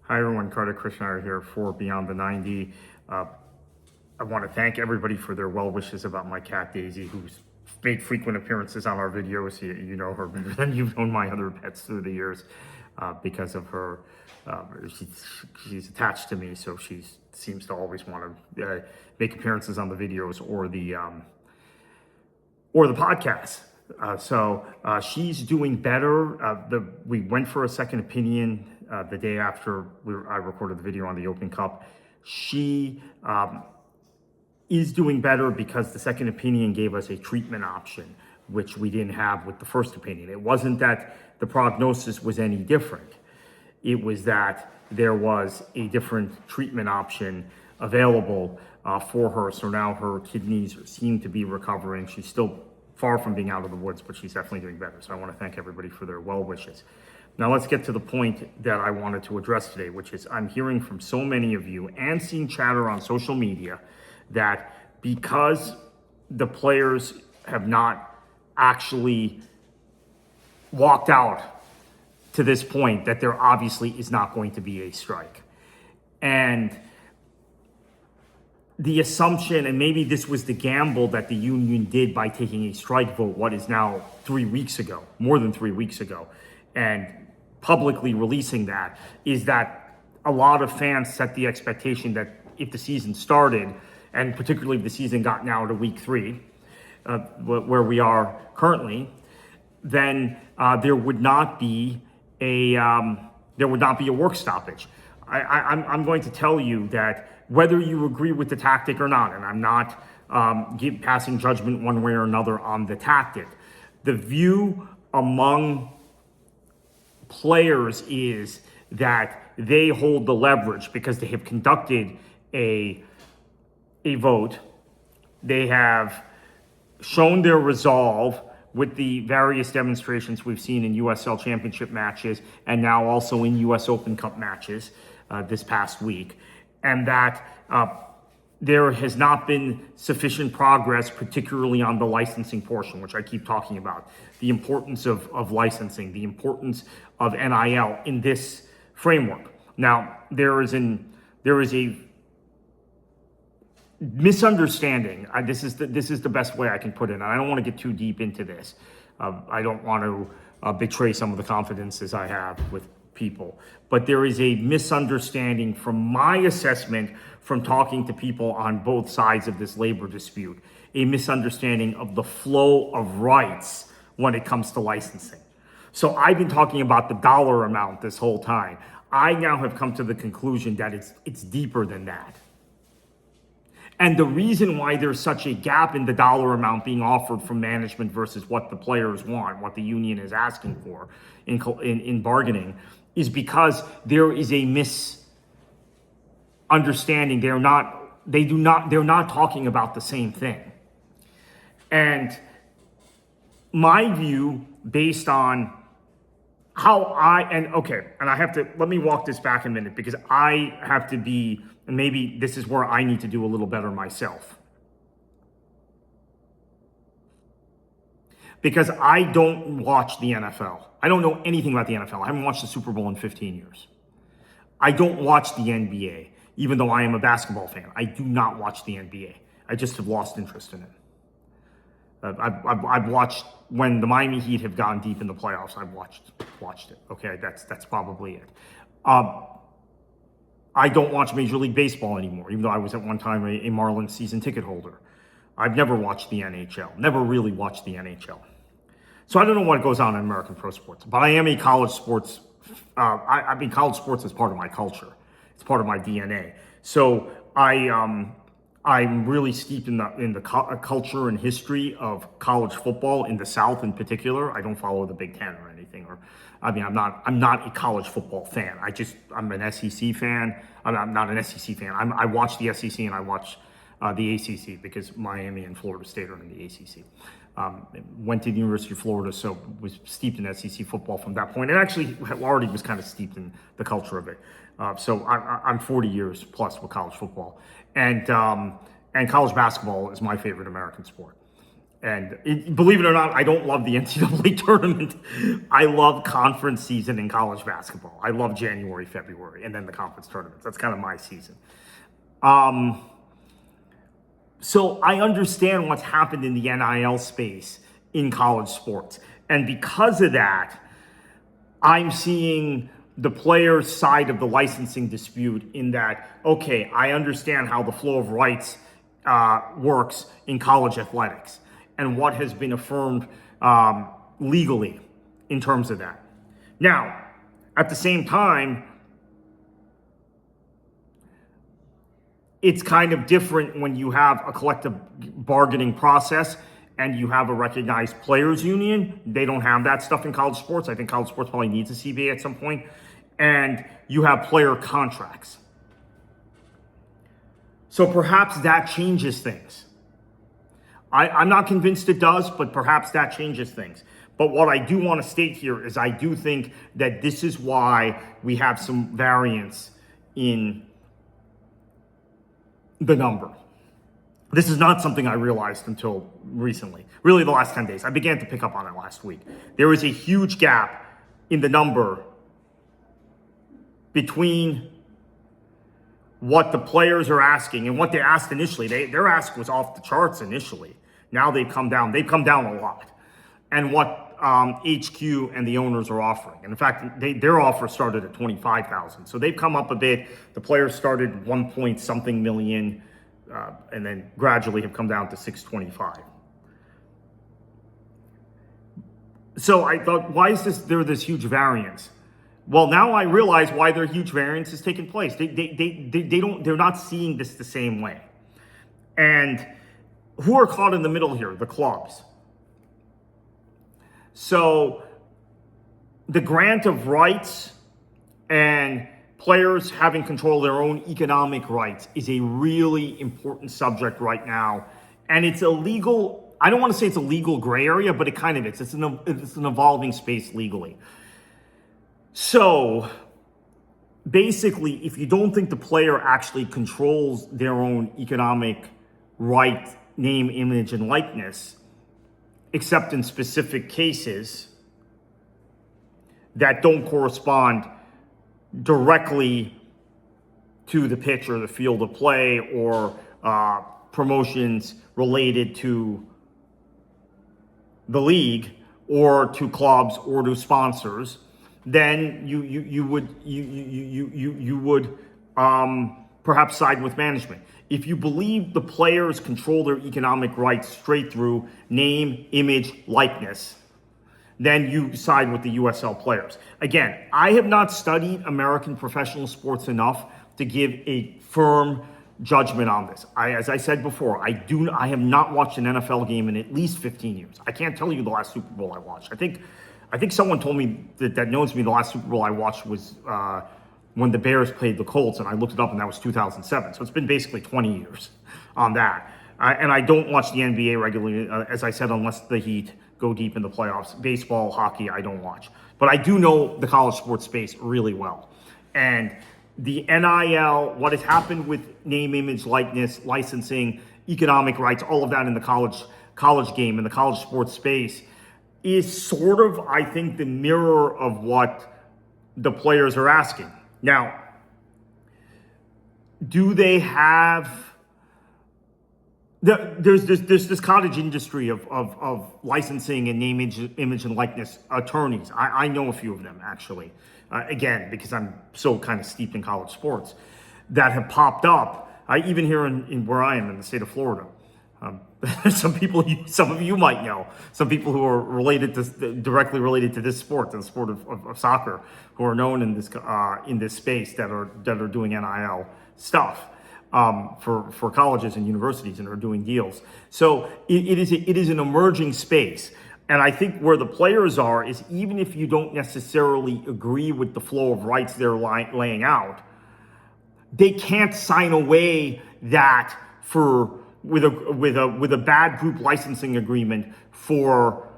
Hi everyone, Carter Krishnaiyer here for Beyond the 90. I want to thank everybody for their well wishes about my cat Daisy, who's made frequent appearances on our videos. You know her better than you've known my other pets through the years because of her. She's attached to me, so she seems to always want to make appearances on the videos or the podcast. She's doing better. We went for a second opinion the day after I recorded the video on the Open Cup. She is doing better because the second opinion gave us a treatment option, which we didn't have with the first opinion. It wasn't that the prognosis was any different. It was that there was a different treatment option available for her. So now her kidneys seem to be recovering. She's still far from being out of the woods, but she's definitely doing better. So I want to thank everybody for their well wishes. Now let's get to the point that I wanted to address today, which is I'm hearing from so many of you and seeing chatter on social media that because the players have not actually walked out to this point, that there obviously is not going to be a strike. And the assumption, and maybe this was the gamble that the union did by taking a strike vote, what is now 3 weeks ago, more than 3 weeks ago, and publicly releasing that, is that a lot of fans set the expectation that if the season started, and particularly if the season got now to week 3, where we are currently, then there would not be a work stoppage. I'm going to tell you that whether you agree with the tactic or not, and I'm not passing judgment one way or another on the tactic, the view among players is that they hold the leverage because they have conducted a vote. They have shown their resolve with the various demonstrations we've seen in USL championship matches and now also in US Open Cup matches this past week. And that there has not been sufficient progress, particularly on the licensing portion, which I keep talking about. The importance of licensing, the importance of NIL in this framework. Now, there is a misunderstanding. This is the best way I can put it. And I don't want to get too deep into this. I don't want to betray some of the confidences I have with people. But there is a misunderstanding from my assessment from talking to people on both sides of this labor dispute, a misunderstanding of the flow of rights when it comes to licensing. So I've been talking about the dollar amount this whole time. I now have come to the conclusion that it's deeper than that. And the reason why there's such a gap in the dollar amount being offered from management versus what the players want, what the union is asking for in bargaining, is because there is a misunderstanding. They're not talking about the same thing. And my view, based on how let me walk this back a minute, because I have to be, and maybe this is where I need to do a little better myself. Because I don't watch the NFL. I don't know anything about the NFL. I haven't watched the Super Bowl in 15 years. I don't watch the NBA, even though I am a basketball fan. I do not watch the NBA. I just have lost interest in it. I've watched when the Miami Heat have gone deep in the playoffs. I've watched it. Okay, that's probably it. I don't watch Major League Baseball anymore, even though I was at one time a Marlins season ticket holder. I've never watched the NHL, never really watched the NHL. So I don't know what goes on in American pro sports, but I am a college sports. College sports is part of my culture. It's part of my DNA. So I'm really steeped in the culture and history of college football in the South in particular. I don't follow the Big Ten or anything, I'm not a college football fan. I'm an SEC fan. I'm not an SEC fan. I watch the SEC and I watch the ACC because Miami and Florida State are in the ACC. Went to the University of Florida, so was steeped in SEC football from that point, and actually already was kind of steeped in the culture of it. So I'm 40 years plus with college football, and college basketball is my favorite American sport. Believe it or not, I don't love the NCAA tournament. I love conference season in college basketball. I love January, February, and then the conference tournaments. That's kind of my season. So I understand what's happened in the NIL space in college sports. And because of that, I'm seeing the players' side of the licensing dispute in that, okay, I understand how the flow of rights works in college athletics and what has been affirmed legally in terms of that. Now, at the same time, it's kind of different when you have a collective bargaining process and you have a recognized players union. They don't have that stuff in college sports. I think college sports probably needs a CBA at some point. And you have player contracts. So perhaps that changes things. I'm not convinced it does, but perhaps that changes things. But what I do want to state here is I do think that this is why we have some variance in the number. This is not something I realized until recently, really the last 10 days. I began to pick up on it last week. There is a huge gap in the number between what the players are asking and what they asked initially. Their ask was off the charts initially. Now they've come down. They've come down a lot. And what HQ and the owners are offering. And in fact, their offer started at $25,000. So they've come up a bit. The players started 1 point something million, and then gradually have come down to 625. So I thought, why is there this huge variance? Well, now I realize why their huge variance is taking place. They're not seeing this the same way. And who are caught in the middle here? The clubs. So the grant of rights and players having control of their own economic rights is a really important subject right now. And it's a legal, I don't want to say it's a legal gray area, but it kind of is. It's an evolving space legally. So basically, if you don't think the player actually controls their own economic right, name, image, and likeness, except in specific cases that don't correspond directly to the pitch or the field of play or promotions related to the league or to clubs or to sponsors, then you would perhaps side with management. If you believe the players control their economic rights straight through name, image, likeness, then you side with the USL players. Again, I have not studied American professional sports enough to give a firm judgment on this. As I said before, I have not watched an NFL game in at least 15 years. I can't tell you the last Super Bowl I watched. I think someone told me that knows me the last Super Bowl I watched was when the Bears played the Colts, and I looked it up, and that was 2007. So it's been basically 20 years on that. And I don't watch the NBA regularly, as I said, unless the Heat go deep in the playoffs. Baseball, hockey, I don't watch. But I do know the college sports space really well. And the NIL, what has happened with name, image, likeness, licensing, economic rights, all of that in the college game, in the college sports space, is sort of, I think, the mirror of what the players are asking. Now, do they have... There's this cottage industry of licensing and name, image, and likeness attorneys. I know a few of them, actually. Again, because I'm so kind of steeped in college sports, that have popped up. Even here in where I am in the state of Florida. Some of you might know, some people who are directly related to this sport, to the sport of soccer, who are known in this space that are doing NIL stuff for colleges and universities and are doing deals. So it is an emerging space. And I think where the players are is, even if you don't necessarily agree with the flow of rights they're laying out, they can't sign away that with a bad group licensing agreement for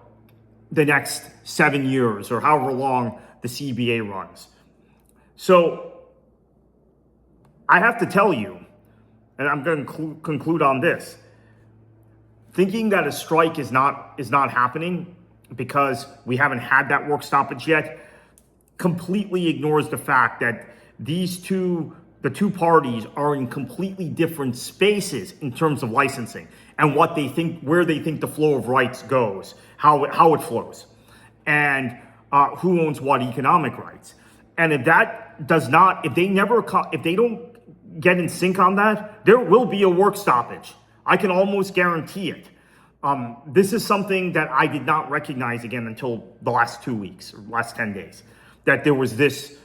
the next 7 years or however long the CBA runs. So I have to tell you, and I'm going to conclude on this, thinking that a strike is not happening because we haven't had that work stoppage yet completely ignores the fact that the two parties are in completely different spaces in terms of licensing and what they think, where they think the flow of rights goes, how it flows, and who owns what economic rights. And if that does not, if they don't get in sync on that, there will be a work stoppage. I can almost guarantee it. This is something that I did not recognize again until the last 2 weeks or last 10 days, that there was this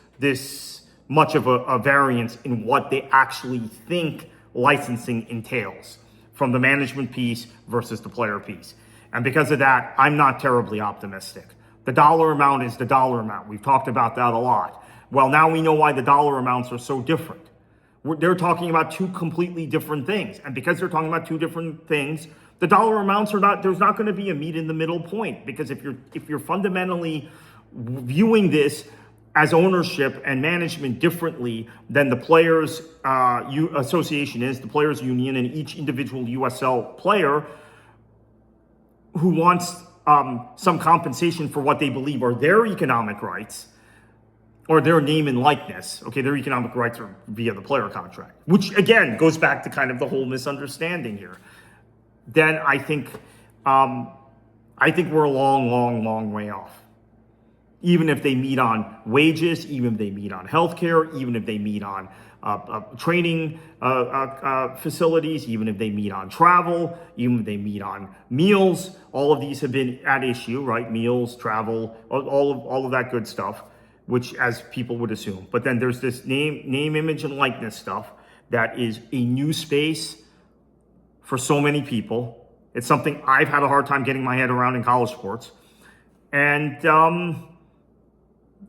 much of a variance in what they actually think licensing entails from the management piece versus the player piece. And because of that, I'm not terribly optimistic. The dollar amount is the dollar amount. We've talked about that a lot. Well, now we know why the dollar amounts are so different. They're talking about two completely different things. And because they're talking about two different things, the dollar amounts are not, there's not going to be a meet in the middle point. Because if you're fundamentally viewing this as ownership and management differently than the players association is, the players union, and each individual USL player who wants some compensation for what they believe are their economic rights or their name and likeness. Okay, their economic rights are via the player contract, which again goes back to kind of the whole misunderstanding here. Then I think we're a long way off. Even if they meet on wages, even if they meet on healthcare, even if they meet on training facilities, even if they meet on travel, even if they meet on meals, all of these have been at issue, right? Meals, travel, all of that good stuff, which as people would assume. But then there's this name, image, and likeness stuff that is a new space for so many people. It's something I've had a hard time getting my head around in college sports. And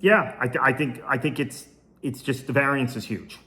yeah, I think it's just the variance is huge.